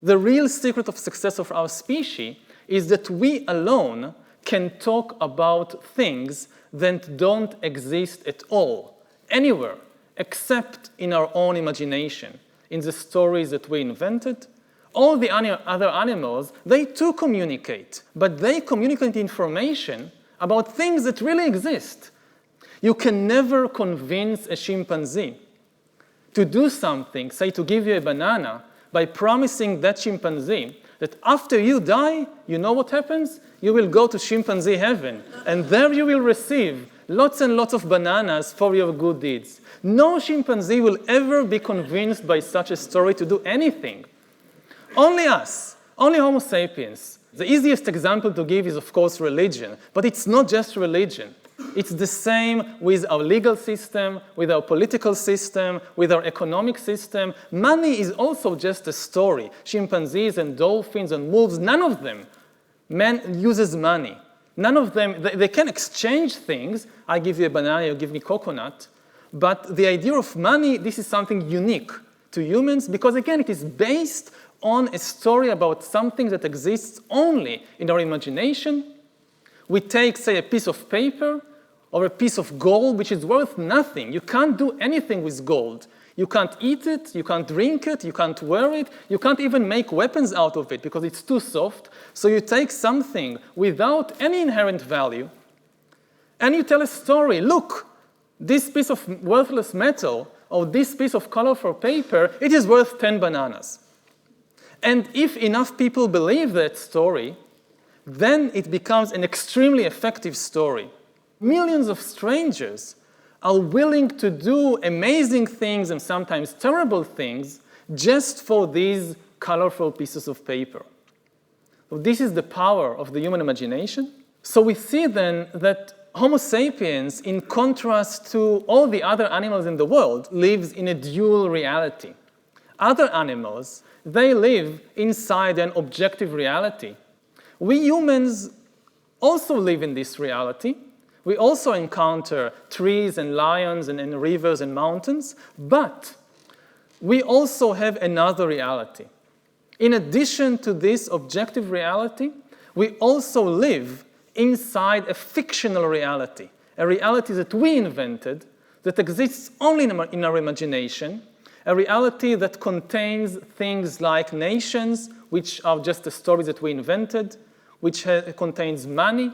The real secret of success of our species is that we alone can talk about things that don't exist at all, anywhere, except in our own imagination, in the stories that we invented. All the other animals, they too communicate, but they communicate information about things that really exist. You can never convince a chimpanzee to do something, say to give you a banana, by promising that chimpanzee that after you die, you know what happens? You will go to chimpanzee heaven, and there you will receive lots and lots of bananas for your good deeds. No chimpanzee will ever be convinced by such a story to do anything. Only us, only Homo sapiens. The easiest example to give is, of course, religion, but it's not just religion. It's the same with our legal system, with our political system, with our economic system. Money is also just a story. Chimpanzees and dolphins and wolves, none of them man uses money. None of them, they can exchange things. I give you a banana, you give me coconut. But the idea of money, this is something unique to humans because, again, it is based on a story about something that exists only in our imagination. We take, say, a piece of paper or a piece of gold, which is worth nothing. You can't do anything with gold. You can't eat it, you can't drink it, you can't wear it, you can't even make weapons out of it because it's too soft. So you take something without any inherent value and you tell a story. Look, this piece of worthless metal or this piece of colorful paper, it is worth 10 bananas. And if enough people believe that story, then it becomes an extremely effective story. Millions of strangers are willing to do amazing things and sometimes terrible things just for these colorful pieces of paper. So this is the power of the human imagination. So we see then that Homo sapiens, in contrast to all the other animals in the world, lives in a dual reality. Other animals, they live inside an objective reality. We humans also live in this reality. We also encounter trees and lions and rivers and mountains, but we also have another reality. In addition to this objective reality, we also live inside a fictional reality, a reality that we invented, that exists only in our imagination, a reality that contains things like nations, which are just the stories that we invented, which contains money,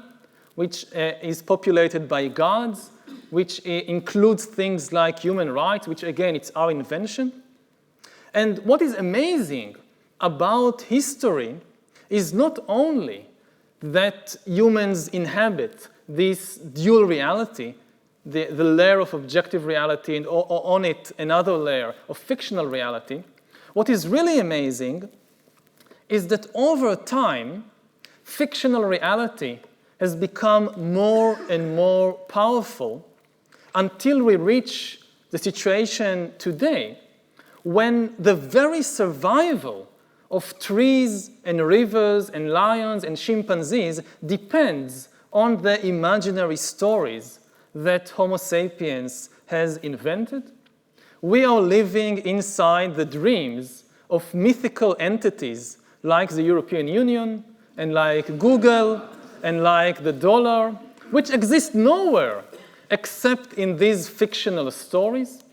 which is populated by gods, which includes things like human rights, which again, it's our invention. And what is amazing about history is not only that humans inhabit this dual reality, the layer of objective reality, and on it another layer of fictional reality. What is really amazing is that over time, fictional reality has become more and more powerful until we reach the situation today when the very survival of trees and rivers and lions and chimpanzees depends on the imaginary stories that Homo sapiens has invented. We are living inside the dreams of mythical entities like the European Union and like Google and like the dollar, which exist nowhere except in these fictional stories.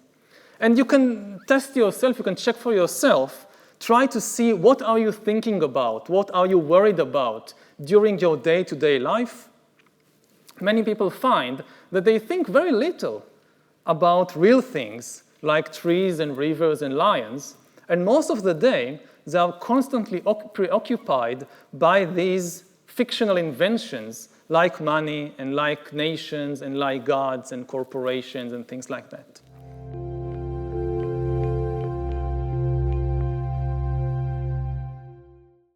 And you can test yourself, you can check for yourself, try to see what are you thinking about, what are you worried about during your day-to-day life. Many people find that they think very little about real things like trees and rivers and lions, and most of the day they are constantly preoccupied by these fictional inventions like money and like nations and like gods and corporations and things like that.